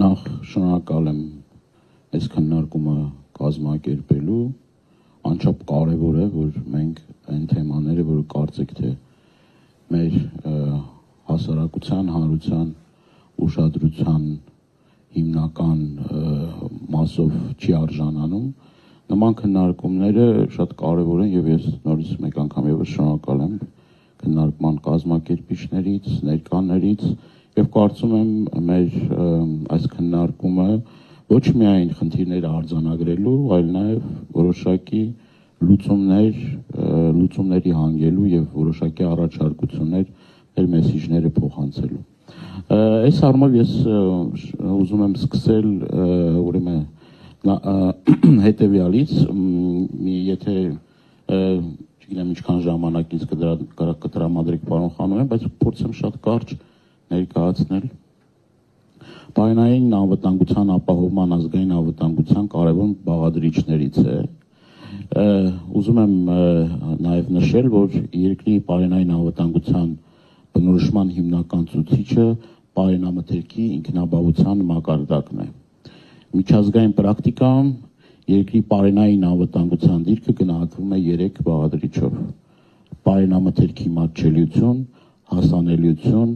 Նախ շնորհակալ եմ այս քննարկումը կազմակերպելու, անչափ կարևոր է, որ մենք այն թեմաները, որ կարծեք թե մեր հասարակության, հանրության ուշադրության հիմնական մասով չի արժանանում, նման քննարկումները շատ կարևոր են եւ ես նորից մեկ անգամ եւս շնորհակալ եմ քննարկման կազմակերպիչներից, ներկաներից եւ կարծում եմ մեր այս քննարկումը ոչ միայն խնդիրները արձանագրելու, այլ նաեւ որոշակի լուծումների հանգելու եւ որոշակի առաջարկություններ մեր մեսիջները փոխանցելու։ Այս առումով ես ուզում եմ սկսել ուրեմն հետեւյալից, եթե չգիտեմ ինչքան ժամանակ ինձ կտրամադրեք պարոն Խանոյան, բայց փորձեմ շատ կարճ ներկայացնել պայմանային անվտանգության ապահովման ազգային անվտանգության կարևոր բաղադրիչներից է։ Ուզում եմ նաև նշել, որ երկրի պայմանային անվտանգության բնորոշման հիմնական ցուցիչը պայմանամթերքի ինքնաբավության մակարդակն է։ Միջազգային պրակտիկայում երկրի պայմանային անվտանգության դիրքը գնահատվում է 3 բաղադրիչով. պայմանամթերքի մատչելիություն, հասանելիություն,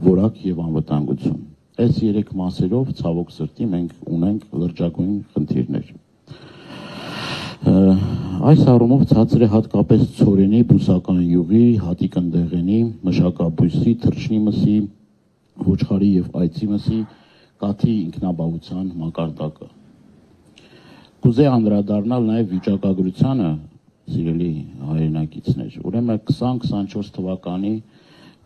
որակ եւ անվտանգություն։ Այս 3 մասերով ցավոք սրտի մենք ունենք լրջագույն խնդիրներ։ Այս առումով ցածր է հատկապես ցորենի, բուսական յուղի, հատիկ ընդեղենի, մշակաբույսի, թռչնի մսի, ոչխարի եւ այծի մսի կաթի ինքնաբավության մակարդակը։ Կուզեի անդրադառնալ նաեւ վիճակագրությանը, սիրելի հայրենակիցներ, ուրեմն 2024 թվականի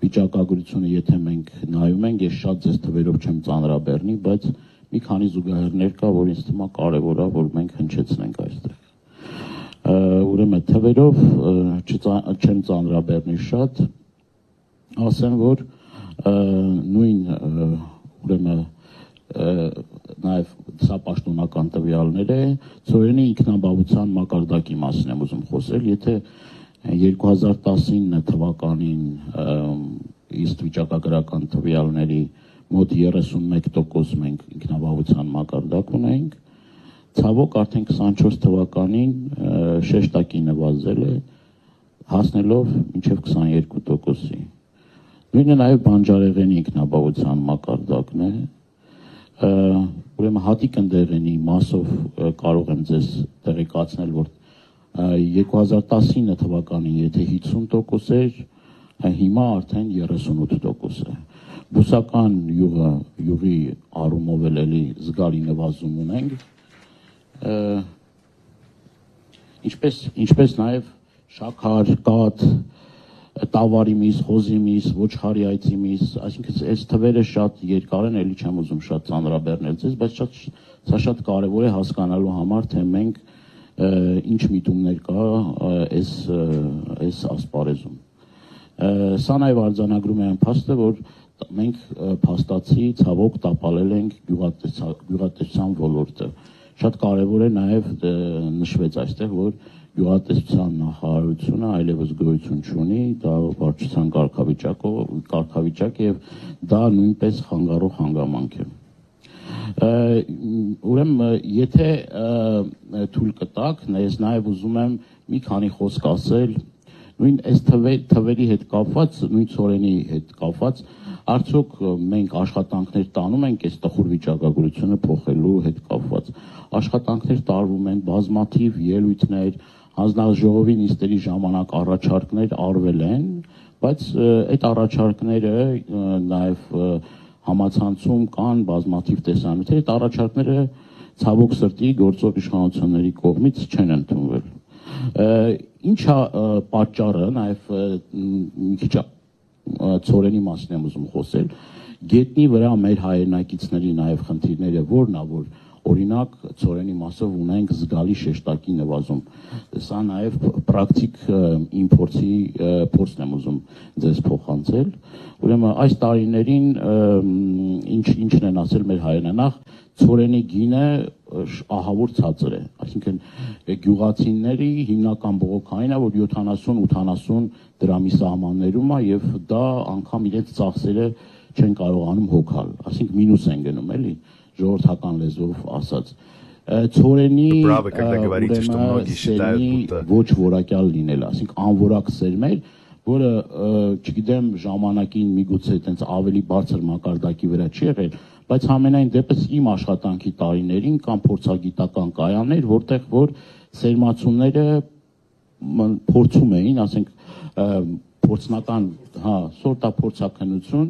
վիճակագրությունը, եթե մենք նայում ենք, ես շատ ձեզ թվերով չեմ ծանրաբեռնի, բայց մի քանի զուգահեռներ կա, որ ինձ թվում է կարևոր է, որ մենք հնչեցնենք այստեղ։ Ուրեմն թվերով չեմ ծանրաբեռնի շատ, ասեմ, որ նույն ուրեմն նաև սա պաշտոնական տվյալներ է, ցորենի ինքնաբավության մակարդակի մասին եմ ուզում խոսել, եթե 2019 թվականին ըստ վիճակագրական տվյալների մոտ 31% մենք ինքնաբավության մակարդակ ունենք, ցավոք արդեն 24 թվականին շեշտակի նվազել է, հասնելով մինչև 22%-ի։ Նույնը նաև բանջարեղենի ինքնաբավության մակարդակն է, ուրեմն հատիկ ընդեղենի մասով կարող եմ ձեզ տեղեկացնել, որ 2019 թվականին եթե 50% էր, հիմա արդեն 38% է։ Բուսական յուղի առումով էլի զգալի նվազում ունենք, ինչպես նաև շաքար, կաթ, տավարի միս, խոզի միս, ոչխարի այծի միս, այսինքն այս թվերը շատ երկար են, էլի չեմ ուզում շատ ծանրաբեռնել ձեզ, բայց սա շատ կարևոր է հասկանալու համար, թե մենք ինչ միտումներ կա այս ասպարեզում։ Սա նաև արձանագրում է այն փաստը, որ մենք փաստացի ցավոք տապալել ենք գյուղատնտեսության ոլորտը։ Շատ կարևոր է նաև նշվեց այստեղ, որ գյուղատնտեսության նախարարությունը այլևս գոյություն չունի, դա վարչության կարգավիճակ է եւ դա նույնպես խանգարող հանգամանք է։ Ուրեմն եթե թույլ կտաք, ես նաև ուզում եմ մի քանի խոսք ասել նույն այս թվերի հետ կապված, նույն ցորենի հետ կապված, արդյոք մենք աշխատանքներ տանում ենք այս տխուր վիճակագրությունը փոխելու հետ կապված։ Աշխատանքներ տարվում են, բազմաթիվ ելույթներ, հանձնաժողովի նիստերի ժամանակ առաջարկներ արվել են, բայց այդ առաջարկները նաև համացանցում կան բազմաթիվ տեսանյութեր, այդ առաջարկները ցավոք սրտի գործող իշխանությունների կողմից չեն ընդունվել։ Ինչ է պատճառը, նաև մի քիչ ցորենի մասին եմ ուզում խոսել, գետնի վրա մեր հայրենակիցների նաև խնդիրները որն է, որ օրինակ ցորենի մասով ունենք զգալի շեշտակի նվազում։ Սա նաև պրակտիկ իմպորտի փորձն եմ ուզում ձեզ փոխանցել։ Ուրեմն այս տարիներին ինչն են ասել մեր հայրենախ, ցորենի գինը ահավոր ցածր է, այսինքն գյուղացիների հիմնական բողոքային է, որ 70-80 դրամի սահմաններում է եւ դա անգամ իրենց ծախսերը չեն կարողանում հոգալ, ասենք մինուս են գնում, էլի, ժողովրդական լեզվով ասած։ Ցորենի ոչ որակյալ լինել, ասենք անորակ սերմեր, որը չգիտեմ ժամանակին միգուցե այտենց ավելի բարձր մակարդակի վրա չի եղել, բայց համենայն դեպս իմ աշխատանքի տարիներին կամ փորձագիտական կայաններ, որտեղ որ սերմացումները փորձում էին, ասենք փորձնական, սորտափորձաքննություն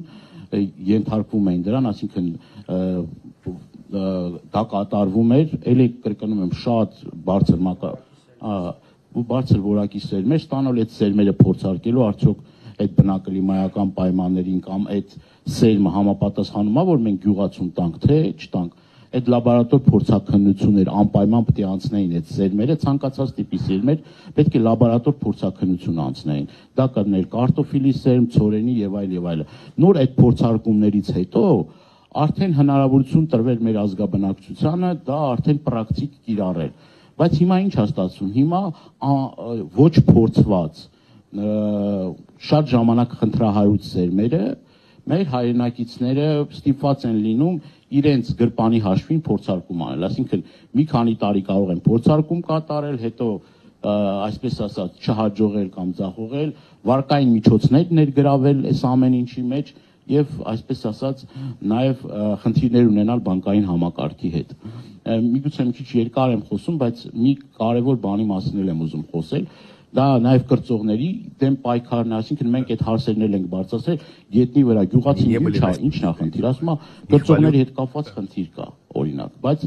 ենթարկվում էին դրան, այսինքն դա կատարվում էր, էլի կրկնում եմ, շատ բարձր որակի սերմեր ստանալ, այդ սերմերը փորձարկելու արդյոք այդ բնակլիմայական պայմաններին կամ այդ սերմը համապատասխանում է, որ մենք գյուղացում տանք, թե չտանք, այդ լաբորատոր փորձաքննություններ անպայման պետք է անցնեին այդ սերմերը, ցանկացած տիպի սերմեր պետք է լաբորատոր փորձաքննություն անցնեին։ Դա կներ կարտոֆիլի սերմ, ցորենի եւ այլ։ Նոր այդ փորձարկումներից հետո արդեն հնարավորություն տրվել մեր ազգաբնակչությանը դա արդեն պրակտիկ կիրառել։ Բայց հիմա ինչ է ստացվում։ Հիմա ոչ փորձված շատ ժամանակ խնդրահարույց սերմերը մեր հայրենակիցները ստիպված են լինում իրենց գրպանի հաշվին փորձարկում անել, այսինքն մի քանի տարի կարող են փորձարկում կատարել, հետո այսպես ասած չհաջողել կամ ձախողել, վարկային միջոցներ ներգրավել այս ամեն ինչի մեջ եւ այսպես ասած նաեւ խնդիրներ ունենալ բանկային համակարգի հետ։ Միգուցե մի քիչ երկար եմ խոսում, բայց մի կարևոր բանի մասին եմ ուզում խոսել։ Դա նաև կրծողների դեմ պայքարն է, այսինքն մենք այդ հարցերն էլ ենք բարձրացրել գետնի վրա, գյուղացին ինչն է խնդիր, ասում է կրծողների հետ կապված խնդիր կա, օրինակ, բայց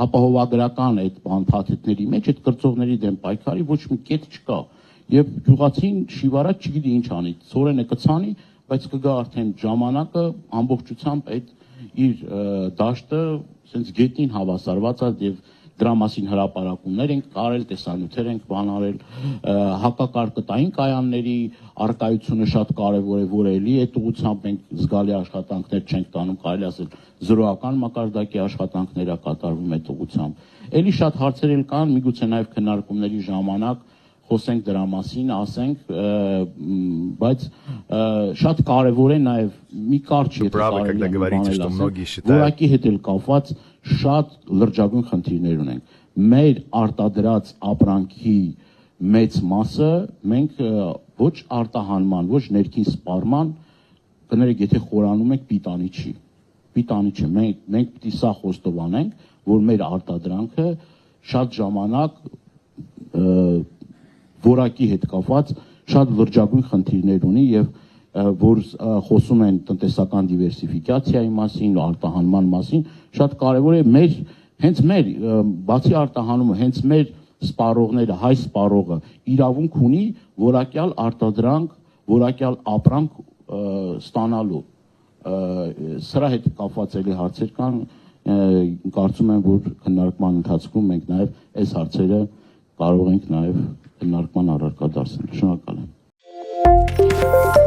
ապահովագրական այդ բանփաթեթների մեջ այդ կրծողների դեմ պայքարի ոչ մի կետ չկա, եւ գյուղացին շիվարած չգիտի ինչ անի, ցորենը կցանի, բայց կգա արդեն ժամանակը ամբողջությամբ այդ իր դաշտը sense գետնին հավասարված է եւ դրա մասին հրապարակումներ ենք կարել, տեսանյութեր ենք բանարել, հակակարկտային կայանների արկայությունը շատ կարևոր է, որ էլի այդ ուղղությամբ մենք զգալի աշխատանքներ չենք տանում, կարելի ասել զրոյական մակարդակի աշխատանքներ է կատարվում այդ ուղղությամբ։ Էլի շատ հարցեր էլ կան, միգուցե նաև քննարկումների ժամանակ խոսենք դրա մասին, ասենք, բայց շատ կարևոր է նաև մի կարճ որակի հետ էլ կապված շատ լրջագույն խնդիրներ ունենք։ Մեր արտադրած ապրանքի մեծ մասը մենք ոչ արտահանման, ոչ ներքին սպառման, կներեք, եթե խորանում ենք պիտանի չի։ Մենք պիտի սա խոստովանենք, որ մեր արտադրանքը շատ ժամանակ որակի հետ կապված շատ լրջագույն խնդիրներ ունի եւ որ խոսում են տնտեսական դիվերսիֆիկացիայի մասին, արտահանման մասին, շատ կարևոր է հենց մեր բացի արտահանումը, հենց մեր սպառողները, հայ սպառողը իրավունք ունի որակյալ արտադրանք, որակյալ ապրանք ստանալու։ Սրա հետ կապված էլի հարցեր կան, կարծում եմ, որ քննարկման ընթացքում մենք նաեւ այս հարցերը կարող ենք նաեւ քննարկման առարկա դարձնել։ Շնորհակալ եմ։